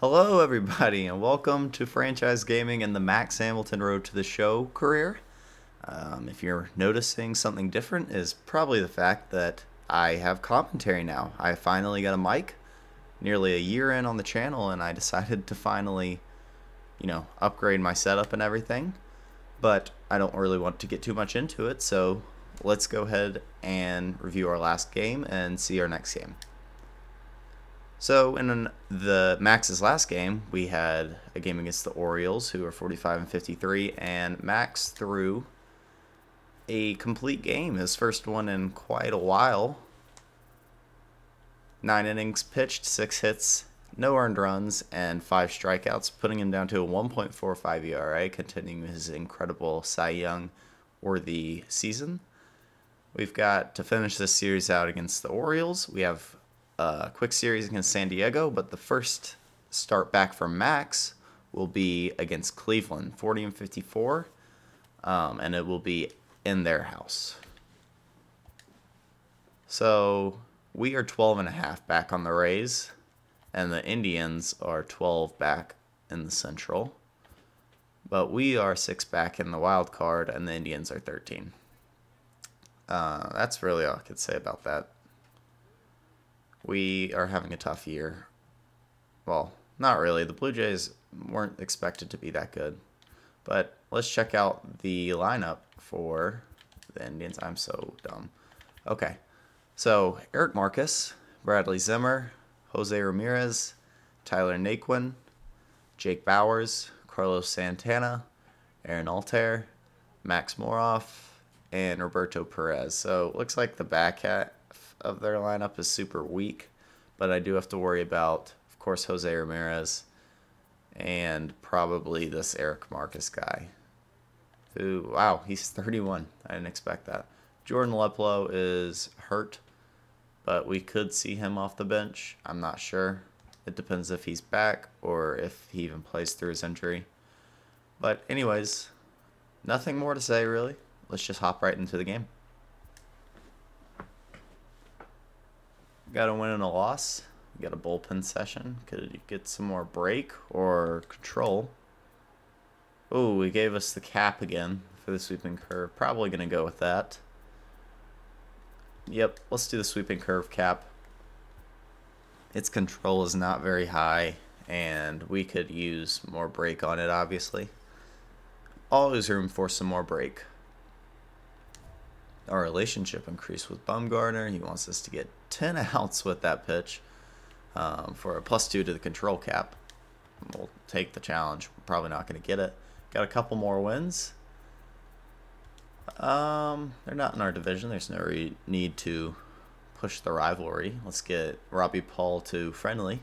Hello, everybody, and welcome to Franchise Gaming and the Max Hamilton Road to the Show career. If you're noticing something different, is probably the fact that I have commentary now. I finally got a mic, nearly a year in on the channel, and I decided to finally, upgrade my setup and everything. But I don't really want to get too much into it, so let's go ahead and review our last game and see our next game. So in the Max's last game, we had a game against the Orioles, who are 45-53, and Max threw a complete game, his first one in quite a while. 9 innings pitched, 6 hits, no earned runs, and 5 strikeouts, putting him down to a 1.45 ERA, continuing his incredible Cy Young worthy season. We've got to finish this series out against the Orioles. We have a quick series against San Diego, but the first start back for Max will be against Cleveland, 40-54, and it will be in their house. So we are 12.5 back on the Rays, and the Indians are 12 back in the Central, but we are 6 back in the wild card, and the Indians are 13. That's really all I could say about that. We are having a tough year. Well, not really. The Blue Jays weren't expected to be that good. But let's check out the lineup for the Indians. I'm so dumb. Okay. So, Eric Marcus, Bradley Zimmer, Jose Ramirez, Tyler Naquin, Jake Bowers, Carlos Santana, Aaron Altair, Max Moroff, and Roberto Perez. So, it looks like the back half of their lineup is super weak, but I do have to worry about, of course, Jose Ramirez and probably this Eric Marcus guy. Who, wow, he's 31. I didn't expect that. Jordan Leplo is hurt, but we could see him off the bench. I'm not sure. It depends if he's back or if he even plays through his injury. But anyways, nothing more to say really. Let's just hop right into the game. Got a win and a loss. Got a bullpen session. Could you get some more break or control? Oh, he gave us the cap again for the sweeping curve. Probably going to go with that. Yep, let's do the sweeping curve cap. Its control is not very high, and we could use more break on it, obviously. Always room for some more break. Our relationship increased with Bumgarner. He wants us to get 10 outs with that pitch for a +2 to the control cap. We'll take the challenge. We're probably not going to get it. Got a couple more wins. They're not in our division. There's no need to push the rivalry. Let's get Robbie Paul to friendly.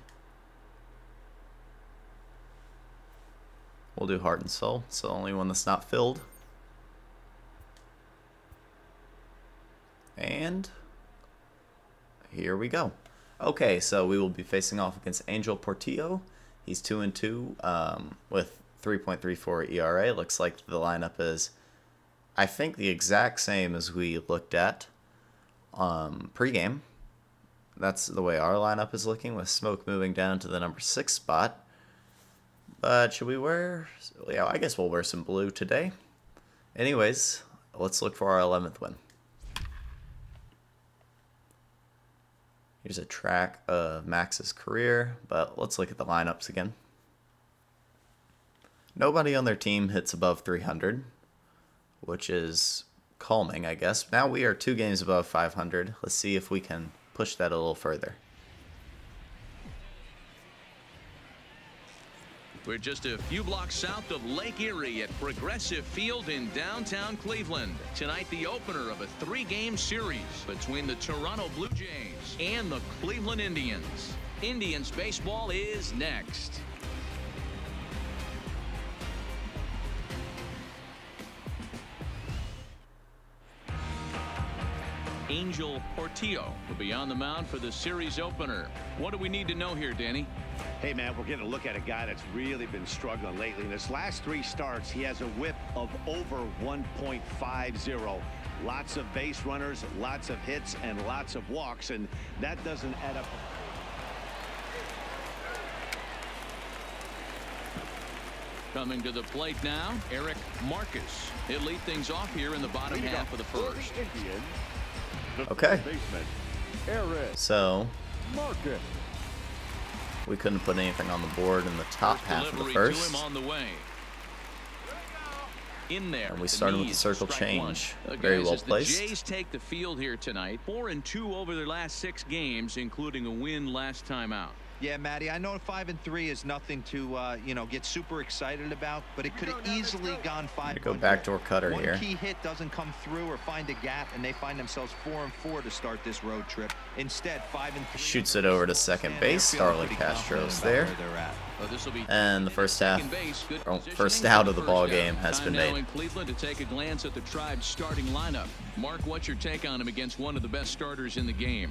We'll do heart and soul. It's the only one that's not filled. And here we go. Okay, so we will be facing off against Angel Portillo. He's 2-2 with 3.34 ERA. Looks like the lineup is, I think, the exact same as we looked at pregame. That's the way our lineup is looking, with Smoke moving down to the number 6 spot. But should we wear? Yeah, I guess we'll wear some blue today. Anyways, let's look for our 11th win. Here's a track of Max's career, but let's look at the lineups again. Nobody on their team hits above 300, which is calming, I guess. Now we are 2 games above 500. Let's see if we can push that a little further. We're just a few blocks south of Lake Erie at Progressive Field in downtown Cleveland. Tonight, the opener of a 3-game series between the Toronto Blue Jays and the Cleveland Indians. Indians baseball is next. Angel Portillo will be on the mound for the series opener. What do we need to know here, Danny? Hey, man, we're getting a look at a guy that's really been struggling lately. In his last 3 starts, he has a whip of over 1.50. Lots of base runners, lots of hits, and lots of walks, and that doesn't add up. Coming to the plate now, Eric Marcus. He'll lead things off here in the bottom half of the first. Okay. So we couldn't put anything on the board in the top half of the first. In there, and we started with the circle change. Very well placed. The Jays take the field here tonight. 4-2 over their last 6 games, including a win last time out. Yeah, Matty, I know 5-3 is nothing to you know, get super excited about, but it could have easily gone 5-1. Go backdoor cutter here. One key hit doesn't come through or find a gap, and they find themselves 4-4 to start this road trip. Instead, 5-3. Shoots it over to second base. Starling Castro's there. And the first half, first out of the ball game has been made. In Cleveland to take a glance at the Tribe's starting lineup. Mark, what's your take on him against one of the best starters in the game?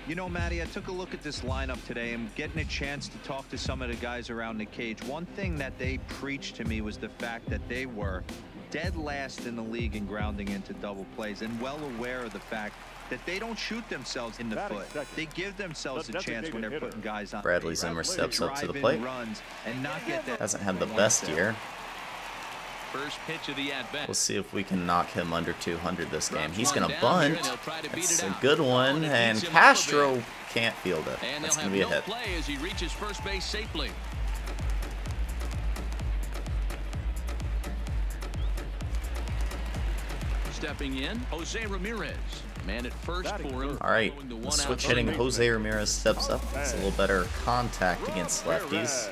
You know, Matty, I took a look at this lineup today and getting a chance to talk to some of the guys around the cage. One thing that they preached to me was the fact that they were dead last in the league in grounding into double plays, and well aware of the fact that they don't shoot themselves in the foot. They give themselves a chance when they're putting guys on. Bradley Zimmer steps up to the plate. Hasn't had the best year. First pitch of the at-bat. We'll see if we can knock him under 200 this game. He's going to bunt. It's a good one, and Castro can't field it. That's going to be a hit. Play as he reaches first base safely. Stepping in, Jose Ramirez. Man at first for him. All right, switch hitting Jose Ramirez steps up. It's a little better contact against lefties.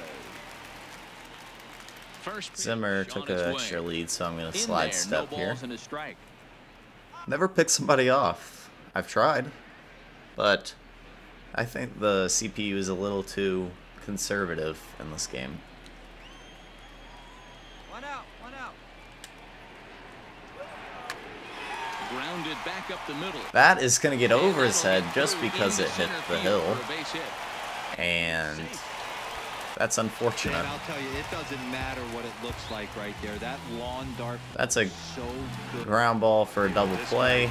Zimmer took an extra lead, so I'm going to slide step here. Never pick somebody off. I've tried, but I think the CPU is a little too conservative in this game. One out. Grounded back up the middle. That is going to get over his head just because it hit the hill. And that's unfortunate. And I'll tell you, it doesn't matter what it looks like right there. That lawn dart. That's a ground ball for a double play.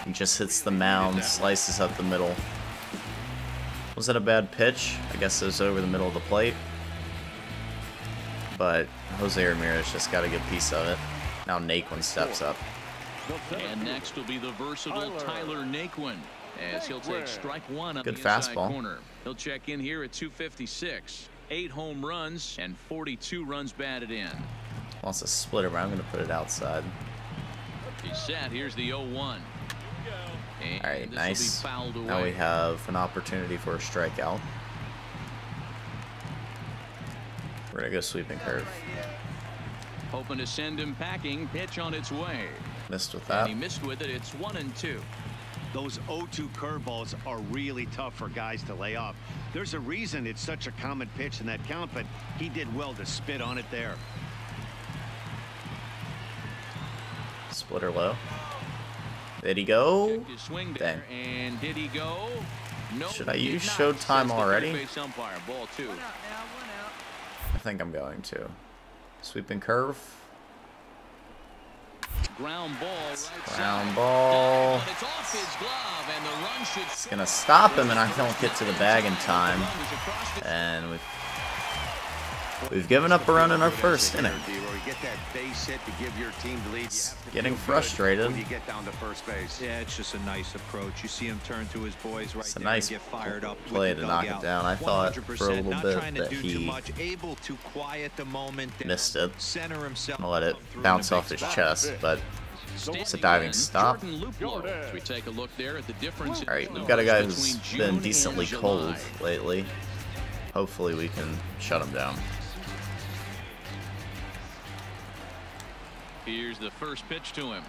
He just hits the mound, slices up the middle. Was it a bad pitch? I guess it was over the middle of the plate. But Jose Ramirez just got a good piece of it. Now NAQUIN steps up. And next will be the versatile Tyler NAQUIN, as he'll take strike one on good the fastball. Inside corner. He'll check in here at 256. 8 home runs and 42 runs batted in. Wants a splitter, but I'm going to put it outside. He's set. Here's the 0-1. All right, nice. Now we have an opportunity for a strikeout. We're going to go sweeping curve. Hoping to send him packing. Pitch on its way. Missed with that. And he missed with it. It's 1-2. Those 0-2 curveballs are really tough for guys to lay off. There's a reason it's such a common pitch in that count, but he did well to spit on it there. Splitter low. Did he go? Dang. And did he go? No, should I use Showtime already? Ball two. I think I'm going to. Sweeping curve. Ground ball. Ground ball. It's gonna stop him, and I don't get to the bag in time. And we've given up a run in our first inning. Getting frustrated. Yeah, it's just a nice approach. You see him turn to his boys right it's a there nice and get fired up play to knock it down. I thought for a little bit that he missed it. I'm gonna let it bounce off his chest, but it's a diving stop. We take a look there at the difference. All right, we've got a guy who's been decently cold lately. Hopefully we can shut him down. Here's the first pitch to him.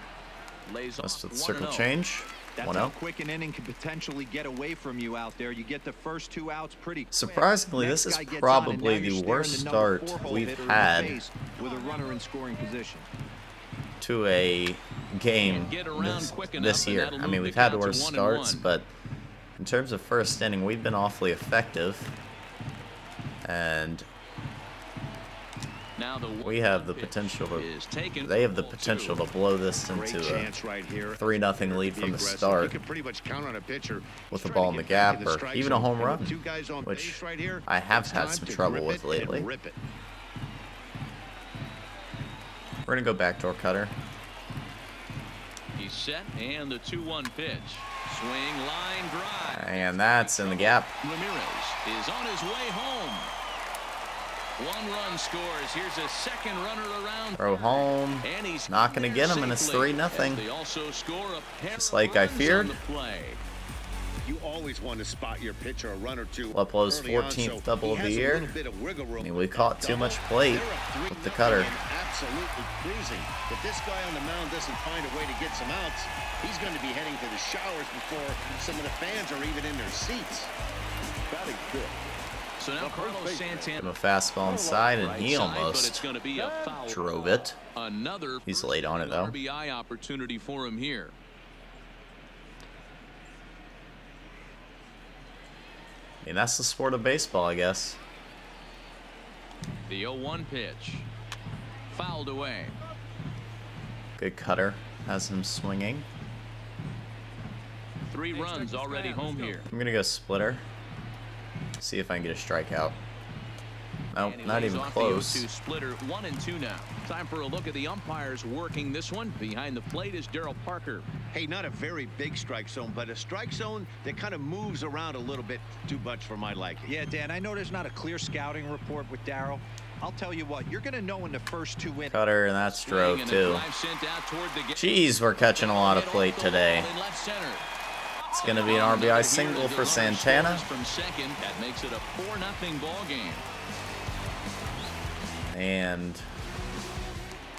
Lays That's off the circle 1-0. change. That's how quick an inning can potentially get away from you out there. You get the first 2 outs pretty quick. Surprisingly, this is probably the worst start we've had with a runner in scoring position to a game this year. I mean, we've had worse starts, but in terms of first inning, we've been awfully effective. And we have the potential to, they have the potential to blow this into a 3-0 lead from the start with a ball in the gap or even a home run, which I have had some trouble with lately. We're gonna go backdoor cutter. He's set, and the 2-1 pitch. Swing, line drive. And that's in the gap. Ramirez is on his way home. 1 run scores. Here's a second runner around. Throw home. And he's Not gonna get him, and it's 3-0. They also score a pair Just of like I runs feared. on the play. You always want to spot your pitcher a run or two. Leplo's early on, 14th so double he of the has a year. little bit of wiggle room. I mean, we caught too much plate They're up with the 3-0 cutter. and absolutely cruising. If this guy on the mound doesn't find a way to get some outs, he's going to be heading to the showers before some of the fans are even in their seats. Batting fifth. So now Carlos Santana. Give him a fastball inside, and he Right side, but almost it's going to be a foul drove ball. it. Another He's late on it, though. RBI opportunity for him here. I mean, that's the sport of baseball, I guess. The 0-1 pitch. Fouled away. Good cutter. Has him swinging. 3 runs already home here. I'm gonna go splitter. See if I can get a strikeout. Nope, And he not lays even off the close. 0-2 splitter. 1-2 now. Time for a look at the umpires working this one. Behind the plate is Darryl Parker. Hey, not a very big strike zone, but a strike zone that kind of moves around a little bit too much for my liking. Yeah, Dan, I know there's not a clear scouting report with Darryl. I'll tell you what, you're going to know in the first 2 innings. Cutter, and that's drove And a too. drive sent out toward the gate. Jeez, we're catching a lot of plate today. In left center. It's gonna be an RBI single for Santana. From second, that makes it a 4-0 ball game. And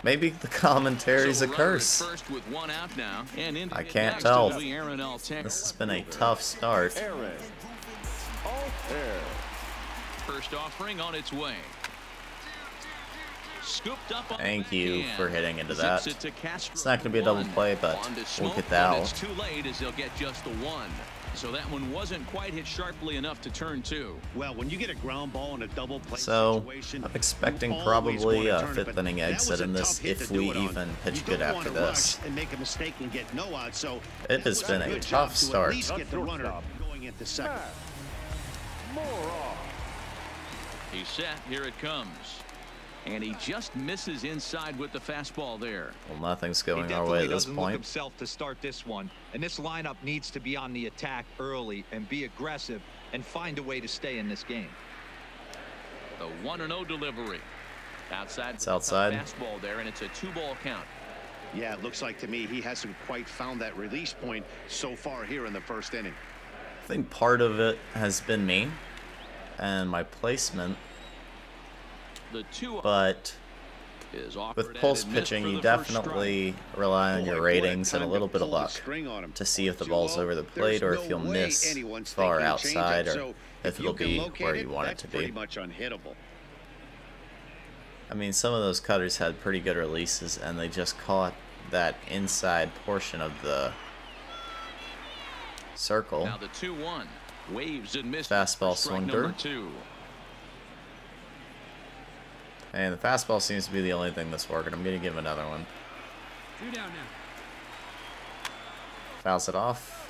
maybe the commentary's a curse. First with 1 out now, and into I it can't next tell. will be Aaron Altec. This has been a tough start. First offering on its way. Scooped up on Thank the you backhand. for hitting into Zips that. it to Castro. It's not gonna be a double play, but On to we'll Smoke, get the but out. It's too late as he'll get just the 1. So that one wasn't quite hit sharply enough to turn 2. Well, when you get a ground ball in a double play So situation, I'm expecting you probably always a wanna turn it, 5th but inning that exit was a in this tough hit if to do we it on. even pitch You good don't after wanna this. rush and make a mistake and get no out. So It has been a good tough job to start. At least get the runner going into second. He's set. Here it comes. And he just misses inside with the fastball there. Well, nothing's He going our way definitely at this doesn't look point. himself to start this one. And this lineup needs to be on the attack early and be aggressive and find a way to stay in this game. The 1-0 delivery. Outside. It's outside. Fastball there, and it's a 2-ball count. Yeah, it looks like to me he hasn't quite found that release point so far here in the first inning. I think part of it has been me and my placement, The 2 but is offered with pulse and missed pitching, for you the first definitely rely on your ratings and a little bit of luck to see if the ball's over the plate or if you'll miss far outside or if it'll be where you want it to be. Pretty much unhittable. I mean, some of those cutters had pretty good releases, and they just caught that inside portion of the circle. Now the 2-1 waves and misses. Fastball for strike swung number through. 2. And the fastball seems to be the only thing that's working. I'm going to give him another one. 2 down now. Fouls it off.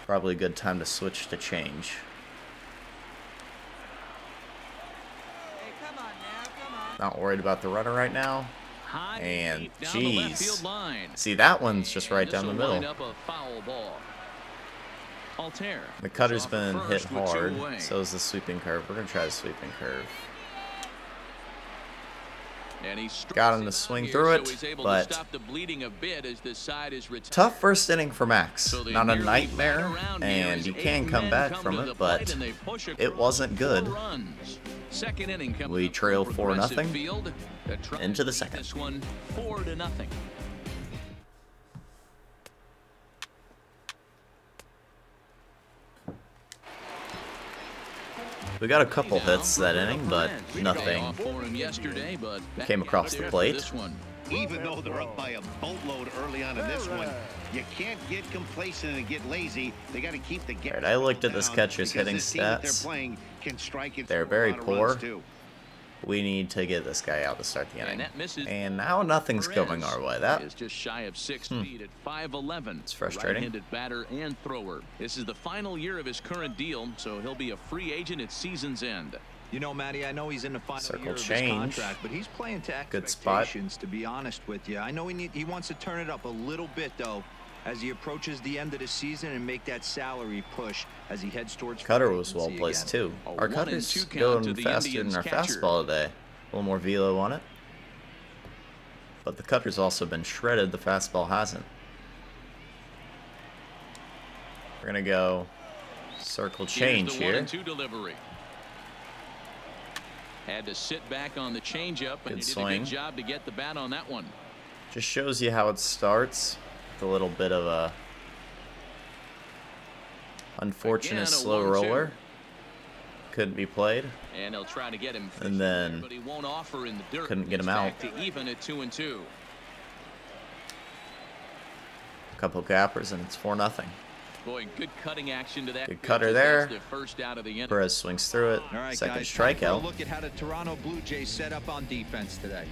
Probably a good time to switch to change. Hey, come on now, come on. Not worried about the runner right now. High And deep down the left jeez. field line. See, that one's just right And down the this'll wind middle. up a foul ball. Altair. The cutter's is off been at hit first with 2 hard, away. so is the sweeping curve. We're going to try the sweeping curve. And he Got him to strikes swing out through here, it, so he's able but to stop the bleeding a bit as the side is retired. Tough first inning for Max. So they Not a nearly nightmare, bat around here and as you 8 can come men back come from to the it, plate but and they push it across wasn't 4 good. runs. Second inning coming We up for trail Progressive 4-0 Field. They're trying into to the beat second. This one 4-0. We got a couple hits that inning, but Paid nothing off for him yesterday, but back came out across the there for plate. this one. Even though they're up by a boatload early on in this one, you can't get complacent and get lazy. They got to keep the gas. Alright, I looked at this down catcher's because hitting this team that they're stats. playing can strike it They're through a very lot of poor. runs, too. We need to get this guy out to start the And inning. that misses. And now nothing's going our way. That is just shy of 6 feet at 5'11". It's frustrating. Right-handed batter and thrower. This is the final year of his current deal, so he'll be a free agent at season's end. You know, Matty, I know he's in the final Circle year of his change. contract, but he's playing to Good spot. expectations, to be honest with you. I know he wants to turn it up a little bit, though, as he approaches the end of the season and make that salary push as he heads towards cutter was well free placed agency too. A Our 1-2 cutter's count to going the faster Indians than our catcher. fastball today. A little more velo on it. But the cutter's also been shredded. The fastball hasn't. We're gonna go circle change Here's the here. 1-2 delivery. Had to sit back on the changeup, and Good he did a swing. good job to get the bat on that one. Just shows you how it starts. With a little bit of a unfortunate Again, a slow 1-2. roller. Couldn't be played. And they'll try to get him fishing And then there, but he won't offer in the dirt. couldn't get It's him back out. to even at 2-2. A couple gappers and it's 4-0. Boy, good cutting action to that. Good pitch cutter as there. that's the first out of the inning. Perez swings through it. All right, Second guys, time for a strikeout. look at how the Toronto Blue Jays set up on defense today.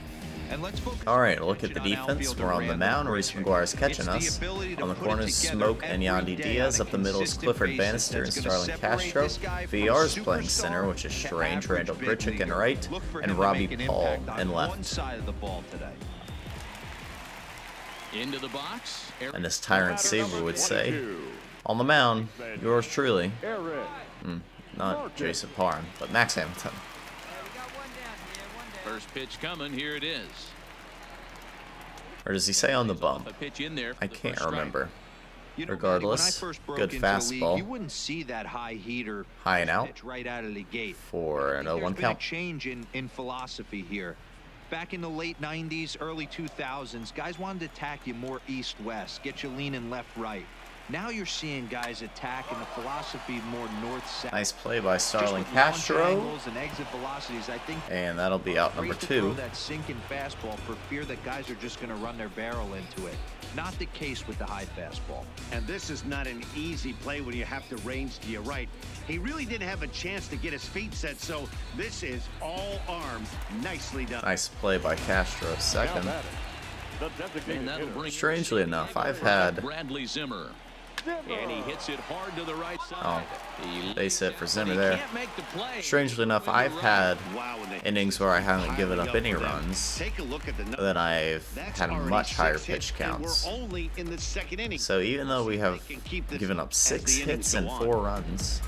And let's focus All right, look at the on defense. outfielder We're on the Randall mound. Reese Grichuk. McGuire's catching It's the us. ability to On the put it corners, together Smoke and every Yandy day Diaz. on a Up the middle is consistent Clifford basis Bannister and that's gonna Starlin separate Castro. this guy from a VR's playing superstar center, which is to strange. average Randall big Grichuk in leaguer. right, Look for him and to Robbie make an Paul impact in on left. one side of the ball today. Into the box. And as Tyrant Saber would say, on the mound, yours truly. Not Jason Parham, but Max Hamilton. We got one down here, one down. First pitch coming. Here it is. Or does he say on the Off bump? a pitch in there for I the can't first strike. remember. You know, Regardless, Matty, when I first broke good into the league, fastball. you wouldn't see that high heater High and out pitch right out of the gate. for I an think 0-1 there's been count. a change in philosophy here. Back in the late 90s, early 2000s, guys wanted to attack you more east-west, get you leaning left-right. Now you're seeing guys attack in the philosophy more north-south. Nice play by Just Starlin with launch Castro. angles and exit velocities, I think And that'll be out afraid number to throw 2. that sinking fastball for fear that guys are just going to run their barrel into it. Not the case with the high fastball. And this is not an easy play when you have to range to your right. He really didn't have a chance to get his feet set, so this is all arms. Nicely done. Nice play by Castro, second. And that'll bring Strangely enough, I've had Bradley Zimmer. And he hits it hard to the right side. He base hit for but Zimmer he there. can't make the play. Strangely enough, I've had Wow, when they innings where I haven't highly given up any for them. runs. Take a look at the Then I've That's had already much higher 6 hits, pitch and counts. We're only in the second inning. So even though we have They can keep this given up as 6 the innings hits go and on. 4 runs,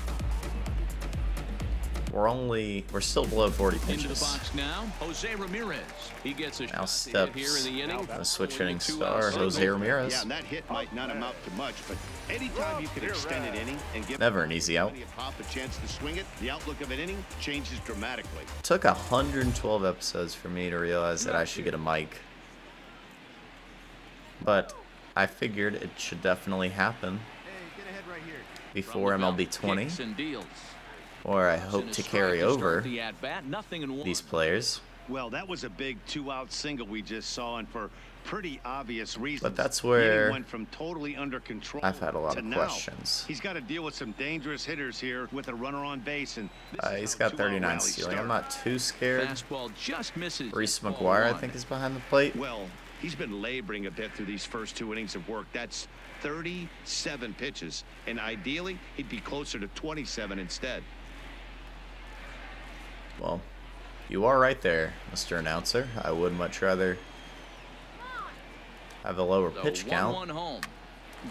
we're still below 40 Into the pitches. box now, Jose Ramirez. He gets a Now shot to hit here in steps the inning. a switch With a hitting 2-out star, single. Jose Ramirez. Yeah, and that hit might not amount to much, but anytime you can extend an inning and give Never an easy out. plenty of pop a chance to swing it, the outlook of an inning changes dramatically. Took 112 episodes for me to realize that I should get a mic. But I figured it should definitely happen before From the MLB belt, 20, kicks and deals. or I In hope a to strike carry start over the at-bat, 0-1. these players. Well, that was a big 2-out single we just saw, and for pretty obvious reasons. But that's The inning where went from totally under control I've had a lot to of now. questions. He's got to deal with some dangerous hitters here with a runner on base, and this is He's how got 2-out 39 rallies stealing. I'm start. not too scared. Fastball just misses. Reese at ball McGuire, I 1. think, is behind the plate. Well, he's been laboring a bit through these first 2 innings of work. That's 37 pitches, and ideally he'd be closer to 27 instead. Well, you are right there, Mr. Announcer. I would much rather have a lower The pitch count. 1-1 home.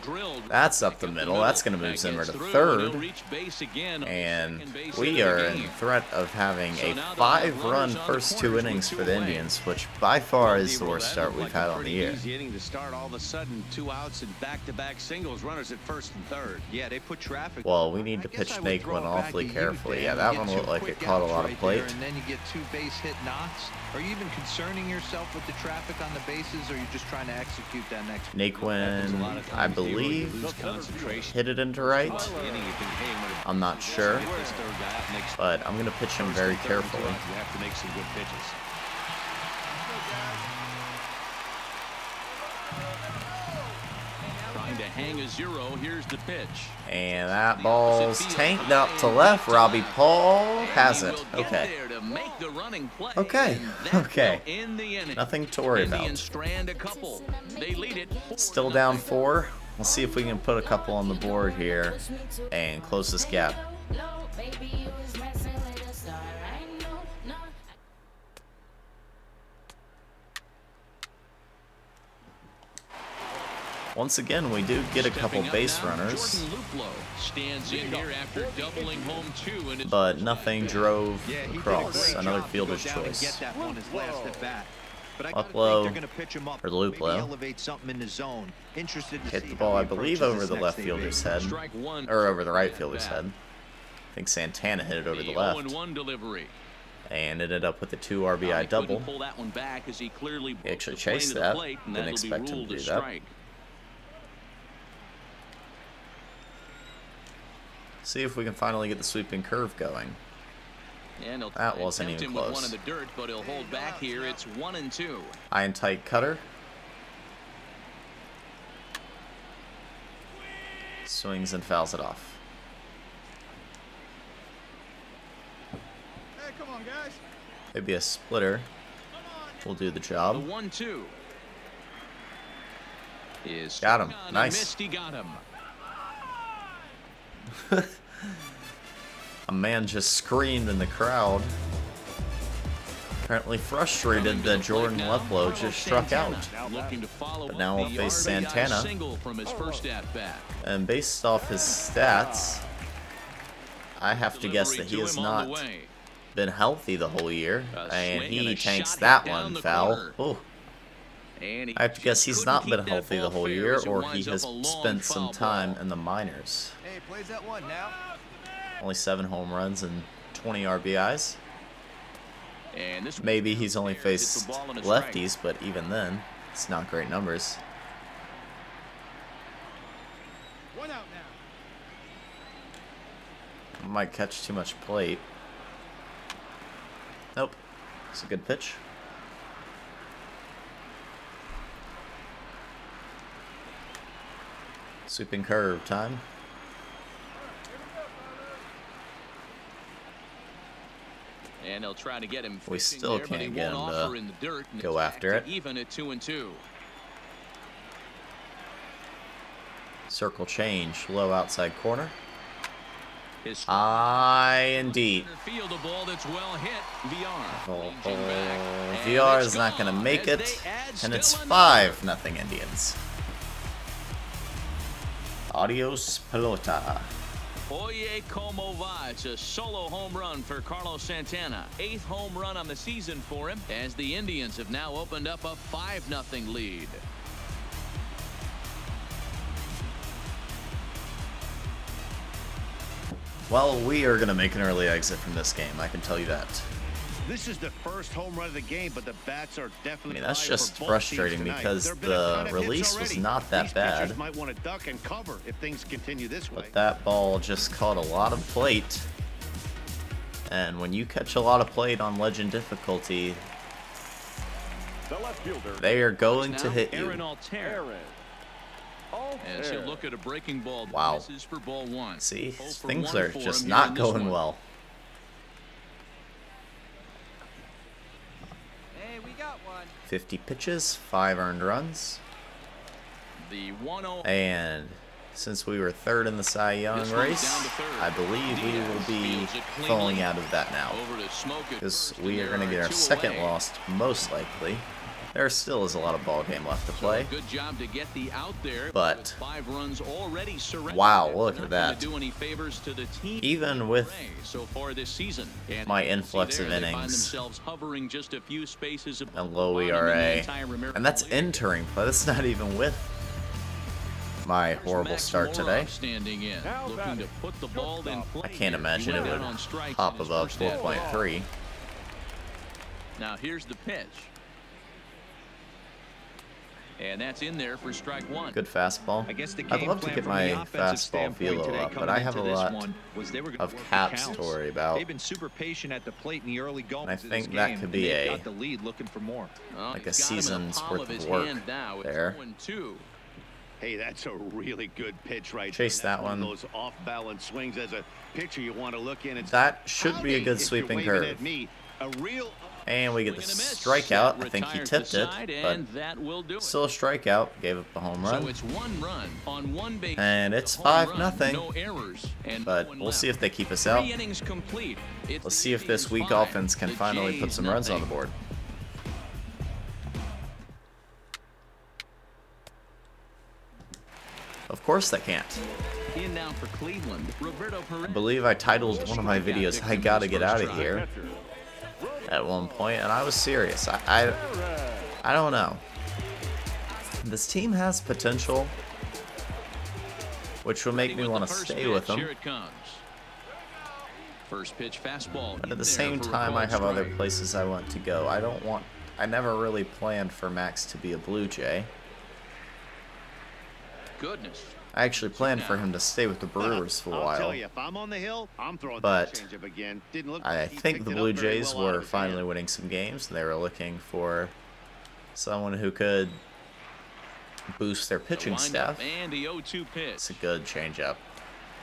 Drilled That's up the right middle. That's going to move That Zimmer gets to through, third. and he'll reach base again on the And second base we hit of are the in game. threat of having So a now they'll have 5-run runners on the first 2 corners with innings 2 for the away. Indians, which by far is the Well, worst that start looked we've like had a on the pretty year. easy inning to start. All of a sudden, 2 outs and back-to-back singles, runners at first and third. Yeah, they put traffic. Well, we need to I guess pitch I would throw NAQUIN it back awfully to you, carefully. Dan. Yeah, You that get one 2 looked like it quick caught a outs lot of right plate. there, and then you get 2 base hit knocks. Are you even concerning yourself with the traffic on the bases, or are you just trying to execute that next? NAQUIN, I believe, hit it into right. I'm not sure, but I'm going to pitch him very carefully. You have to make some good pitches. Trying to hang a zero. Here's the pitch. And that ball's tanked up to left. Robbie Paul has it. Okay. Okay. Okay. Nothing to worry about. Still down 4. We'll see if we can put a couple on the board here and close this gap. Once again, we do get a couple base runners, but nothing drove across. Another fielder's choice. Up low, or loop low. Hit the ball, I believe, over the left fielder's head, or over the right fielder's head. I think Santana hit it over the left. And ended up with a 2 RBI double. He actually chased that. Didn't expect him to do that. See if we can finally get the sweeping curve going. That wasn't even close. High and tight cutter. Swings and fouls it off. Hey, come on, guys. Maybe a splitter will do the job. The 1-2 is got him. Nice. A man just screamed in the crowd. Apparently frustrated that Jordan Leflow just struck out. But now we'll face Santana. And based off his stats, I have to guess that he has not been healthy the whole year. And he tanks that one foul. Oh. I have to guess he's not been healthy the whole year, or he has spent some time in the minors. Hey, plays that one now. Only 7 home runs and 20 RBIs. Maybe he's only faced lefties, but even then, it's not great numbers. One out now. Might catch too much plate. Nope. It's a good pitch. Sweeping curve time. And they'll try to get him. We still can't get him to go after it. Even at 2-2. Circle change, low outside corner. High and deep. VR is not going to make it, and it's 5-0 Indians. Adios, pelota. Oye, como va. It's a solo home run for Carlos Santana. 8th home run on the season for him, as the Indians have now opened up a 5-0 lead. Well, we are going to make an early exit from this game, I can tell you that. This is the first home run of the game, but the bats are definitely. I mean, that's just frustrating because the release was not that bad. Might want to duck and cover if things continue this way. But that ball just caught a lot of plate. And when you catch a lot of plate on legend difficulty, they are going to hit you. As you look at a breaking ball, wow. this is for ball 1. See, things are just not going well. Hey, we got one. 50 pitches, 5 earned runs. The 1-0. And since we were 3rd in the Cy Young race, I believe we will be falling out of that now. Because we are going to get our 2nd loss, most likely. There still is a lot of ball game left to play. Good job to get the out there, but 5 runs already surrendered. Wow, look at that. Do any favors to the team even with so far this season. And my influx of innings and low ERA, and that's entering play. That's not even with my horrible start today. I can't imagine it would hop above 4.3. Now here's the pitch. And that's in there for strike 1. Good fastball. I'd love to get my fastball velo up, but I have a lot of caps to worry about. They've been super patient at the plate in the early going. I think that could be a the lead looking for more. like a season's worth of work there. Hey, that's a really good pitch right Chase there. that one. Those off-balance swings as a pitcher you want to look in. That should be a good sweeping curve. And we get the strikeout. I think he tipped it, but still a strikeout. Gave up a home run. So it's 1 run on 1 base. And it's 5-0. No errors, and But we'll see if they keep us out. 3 innings complete. Let's see if this weak offense can finally put some runs on the board. Of course they can't. In now for Cleveland, Roberto Perez. I believe I titled one of my videos, "I gotta get out of here," at one point, and I was serious. I don't know. This team has potential, which will make me want to stay with them. Here it comes. First pitch fastball. But at the same time, I have other places I want to go. I never really planned for Max to be a Blue Jay. Goodness. I actually planned for him to stay with the Brewers for a I'll tell while. you, if I'm on the hill, I'm throwing But that changeup again. Didn't look I like he think picked the it Blue up very Jays well out were of his finally hand. winning some games. They were looking for someone who could boost their pitching staff. And the 0-2 pitch. It's a good changeup.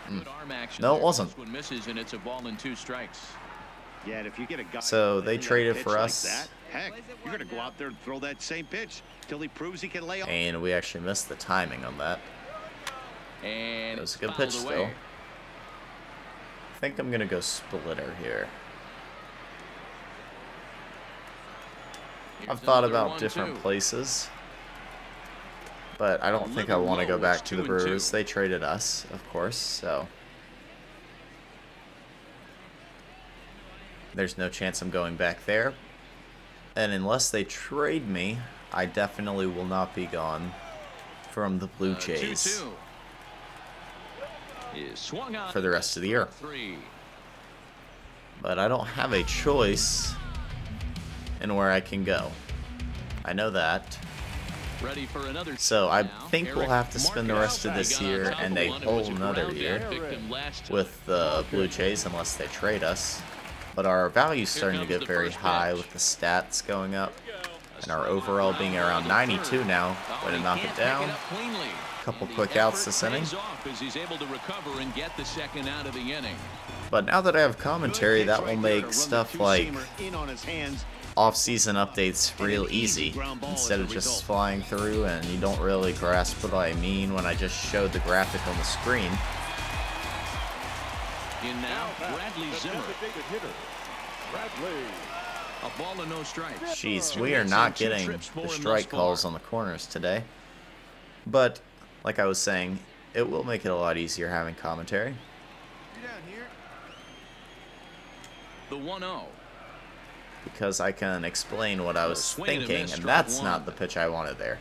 Good arm action No, it there. wasn't. This one misses, and it's a ball and 2 strikes. Yeah, and if you get a guy So they that traded pitch for like us. that, heck, you're going to go out there and throw that same pitch till he proves he can lay off. And we actually missed the timing on that. And It was a good fouled pitch away. still. I think I'm going to go splitter here. Here's I've thought another about different 1-2. places, but I don't think I want to go back to the Brewers. They traded us, of course, so there's no chance I'm going back there. And unless they trade me, I definitely will not be gone from the Blue Jays 2-2. Is swung on for the rest of the year. 3. But I don't have a choice in where I can go. I know that. Ready for another. So I now. think we'll Eric have to spend the rest of this Marquez got on year top and of a one. It whole was a nother ground year out victim last time. with the Blue Jays unless they trade us. But our value's starting to comes get the very first high pitch. with the stats going up. And our overall being around 92 now. Oh, Way to he knock can't it pick down. up cleanly. Couple And the quick outs effort this inning. pays off as he's able to recover and get the second out of the inning. But now that I have commentary, that will make stuff like off-season updates real easy. Instead of just flying through and you don't really grasp what I mean when I just showed the graphic on the screen. In now, Bradley Zimmer. A ball and no strikes. Jeez, 2 we are hits not and 2 getting trips for the him strike thus far. calls on the corners today. But, like I was saying, it will make it a lot easier having commentary. You down here? The 1-0. Because I can explain what I was Swing and a thinking, miss, and strike that's one. not the pitch I wanted there.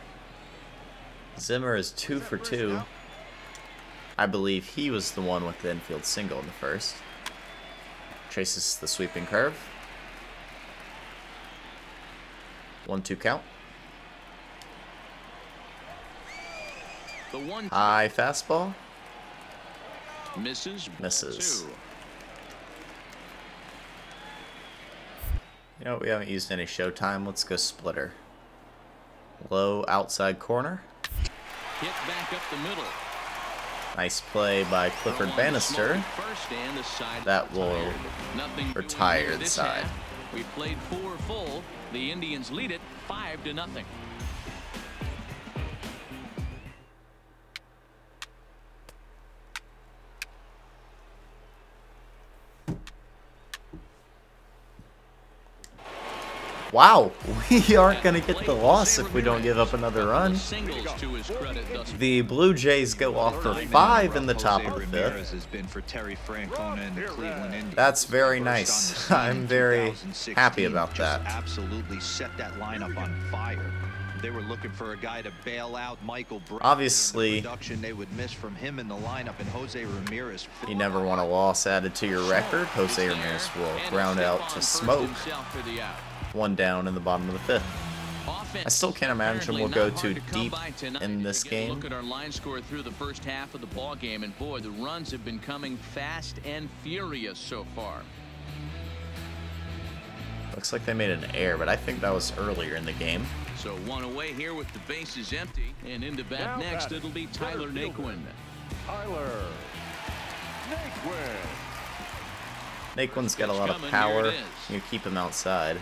Zimmer is 2 for 2. I believe he was the one with the infield single in the first. Chases the sweeping curve. 1-2 count. The 1 High fastball. misses. Misses. 2. You know, we haven't used any showtime. Let's go splitter. Low outside corner. Hit back up the middle. Nice play by Clifford Throw on the Bannister. smoke at first, and the side That will retired. Nothing doing retire here the this side. half. We played 4 full. The Indians lead it 5-0. Wow, we aren't going to get the loss if we don't give up another run. Singles to his credit thus far. The Blue Jays go off for 5 in the top of the Jose Ramirez 5th. has been for Terry Francona and the Cleveland Indians. That's very First nice. on the scene I'm in very 2016, happy about just that. Absolutely set that lineup on fire. They were looking for a guy to bail out Michael Bradley. Obviously, and the production they would miss from him in the lineup, and Jose Ramirez. You never want a loss added to your record. Jose Ramirez will ground out to smoke. 1 down in the bottom of the 5th. I still can't imagine we'll go too deep in this game. Look at our line score through the first half of the ball game, and boy, the runs have been coming fast and furious so far. Looks like they made an error, but I think that was earlier in the game. So one away here with the bases empty. And into bat next, it'll be Tyler NAQUIN. Tyler NAQUIN. NAQUIN's got a lot of power. You keep him outside.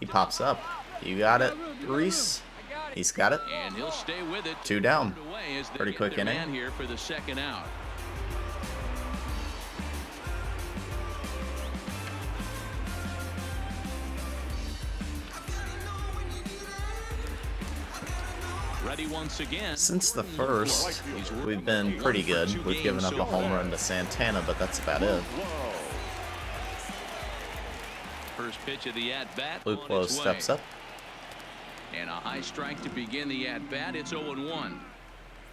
He pops up. You got it, Reese. He's got it. And he'll stay with it. 2 down. Pretty quick inning. Here for the second out. Ready once again. Since the first, we've been pretty good. We've given up a home run to Santana, but that's about it. First pitch of the at-bat. Luplo steps up. And a high strike to begin the at-bat. It's 0-1.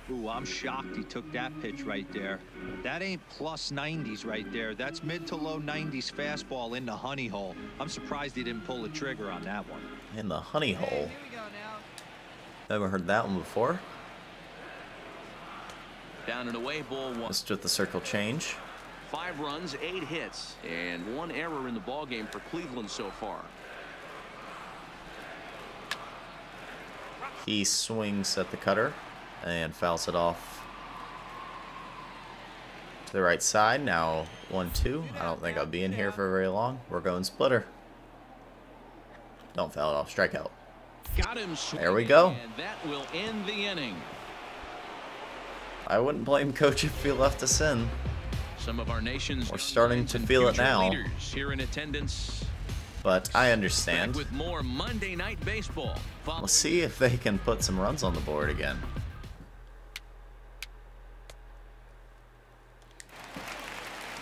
Ooh, I'm shocked he took that pitch right there. That ain't plus 90s right there. That's mid to low 90s fastball in the honey hole. I'm surprised he didn't pull the trigger on that one. In the honey hole. Here we go now. Never heard that one before. Down and away, ball 1. Just with the circle change. 5 runs, 8 hits, and 1 error in the ballgame for Cleveland so far. He swings at the cutter and fouls it off to the right side. Now 1-2. I don't think I'll be in here for very long. We're going splitter. Don't foul it off. Strikeout. Got him. There we go. And that will end the inning. I wouldn't blame Coach if he left us in. Some of our nation's We're starting to feel it now. Here in attendance. But I understand. Back with more Monday Night Baseball. We'll see if they can put some runs on the board again.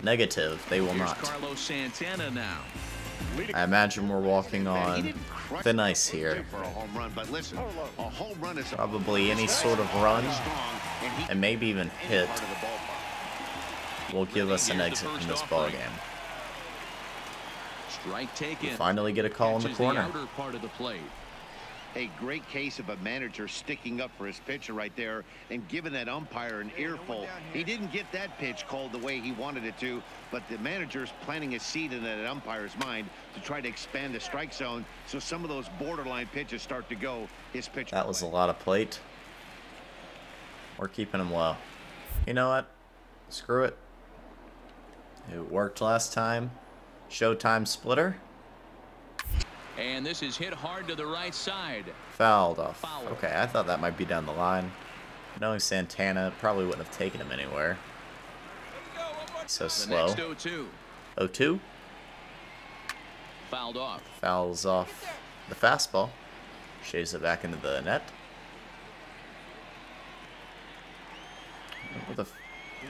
Negative. They will not. Carlos Santana now. I imagine we're walking on thin ice here. For a home run, but listen, a home run is Probably any sort of run and maybe even hit will give us an exit in this ballgame. Strike taken. Finally get a call in the corner. Outer part of the plate. a great case of a manager sticking up for his pitcher right there and giving that umpire an earful. He didn't get that pitch called the way he wanted it to, but the manager's planting a seed in that umpire's mind to try to expand the strike zone so some of those borderline pitches start to go his pitch. That was a lot of plate. We're keeping him low. You know what? Screw it. It worked last time. Showtime splitter. And this is hit hard to the right side. Fouled off. Foul. Okay, I thought that might be down the line. Knowing Santana, probably wouldn't have taken him anywhere. So slow. The next 0-2. 0-2. Fouled off. Fouls off the fastball. Shaves it back into the net.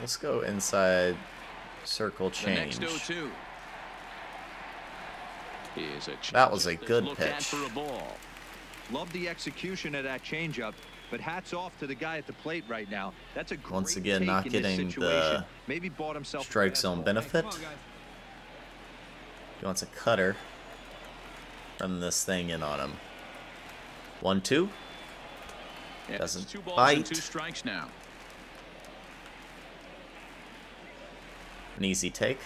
Let's go inside circle change. The next 0-2. That was a good pitch. For a ball. Love the execution of that changeup, but hats off to the guy at the plate right now. That's a great Once again, take not in this getting situation. the Maybe bought himself strike zone benefit. He wants a cutter. Run this thing in on him. 1-2. Yeah, Doesn't 2 balls bite. and 2 strikes now. An easy take.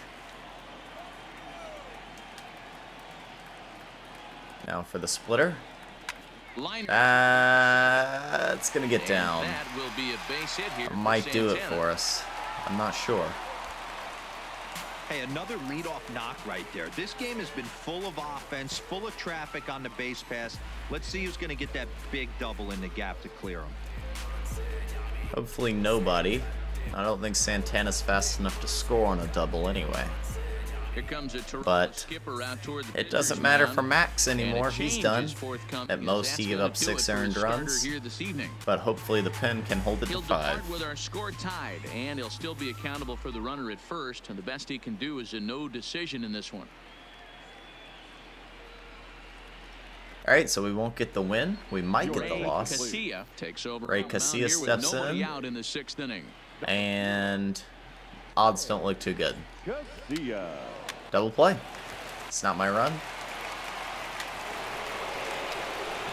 Now for the splitter. It's going to get down. That will be a base hit here. Might do it for us. I'm not sure. Hey, another leadoff knock right there. This game has been full of offense, full of traffic on the base pass. Let's see who's going to get that big double in the gap to clear him. Hopefully nobody. I don't think Santana's fast enough to score on a double anyway. Here comes a But skipper out toward the it doesn't matter mound. for Max anymore. He's done. At most, he That's gave gonna up do 6 it for earned his starter runs. here this evening. But hopefully the pen can hold it He'll to depart 5. with our score tied, and he'll still be accountable for the runner at first. And the best he can do is a no decision in this one. All right, so we won't get the win. We might get the loss. Casilla takes over. Ray on the mound Casilla here with steps nobody in. out in the 6th inning. And odds don't look too good. Casilla. Double play. It's not my run.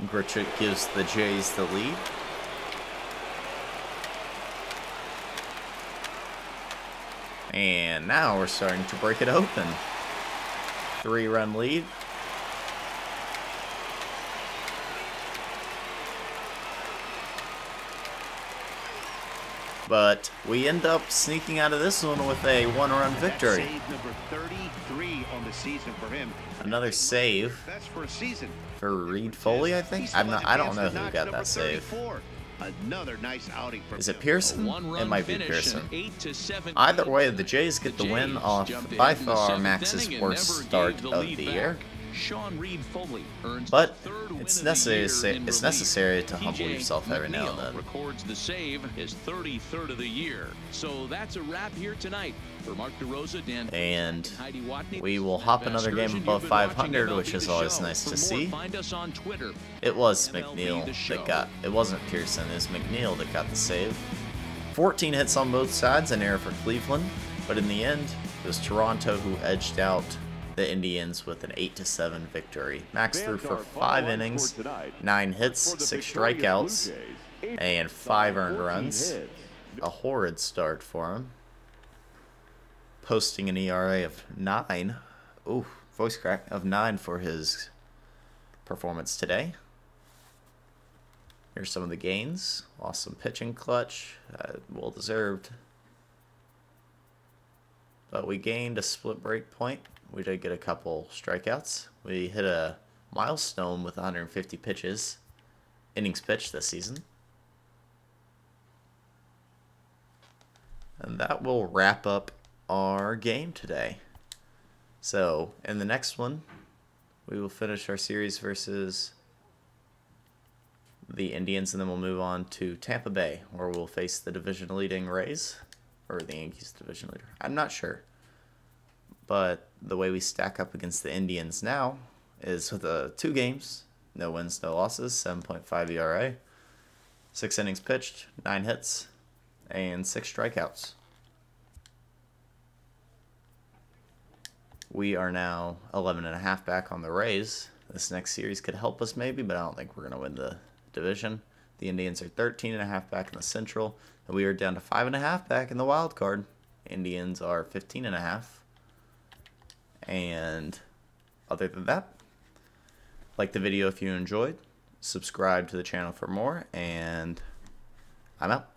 Grichuk gives the Jays the lead. And now we're starting to break it open. 3-run lead. But we end up sneaking out of this one with a 1-run victory. Save number 33 on the season for him. Another save That's for a season. for Reed Foley, I think. I don't know who got that save. Another nice outing for Is it him. Pearson? It might be Pearson. Either way, the Jays get the win off by far Max's worst start of the year. But it's necessary to humble yourself every now and then. Records the save, his 33rd of the year. So that's a wrap here tonight. For Mark DeRosa, Dan, and Heidi Watney, we will hop another game above 500, which is always nice to see. Find us on Twitter. It was McNeil that got, it wasn't Pearson, it was McNeil that got the save. 14 hits on both sides, an error for Cleveland, but in the end, it was Toronto who edged out the Indians with an 8-7 victory. Max threw for 5 innings, 9 hits, 6 strikeouts, and 5 earned runs. A horrid start for him. Posting an ERA of 9. Ooh, voice crack, of 9 for his performance today. Here's some of the gains. Lost some pitching clutch. Well deserved. But we gained a split break point. We did get a couple strikeouts. We hit a milestone with 150 innings pitched this season. And that will wrap up our game today. So in the next one, we will finish our series versus the Indians, and then we'll move on to Tampa Bay, where we'll face the division leading Rays, or the Yankees division leader. I'm not sure, but the way we stack up against the Indians now is with 2 games, no wins, no losses, 7.5 ERA, 6 innings pitched, 9 hits, and 6 strikeouts. We are now 11.5 back on the Rays. This next series could help us maybe, but I don't think we're going to win the division. The Indians are 13.5 back in the Central, and we are down to 5.5 back in the wild card. Indians are 15.5. And other than that, like the video if you enjoyed, subscribe to the channel for more, and I'm out.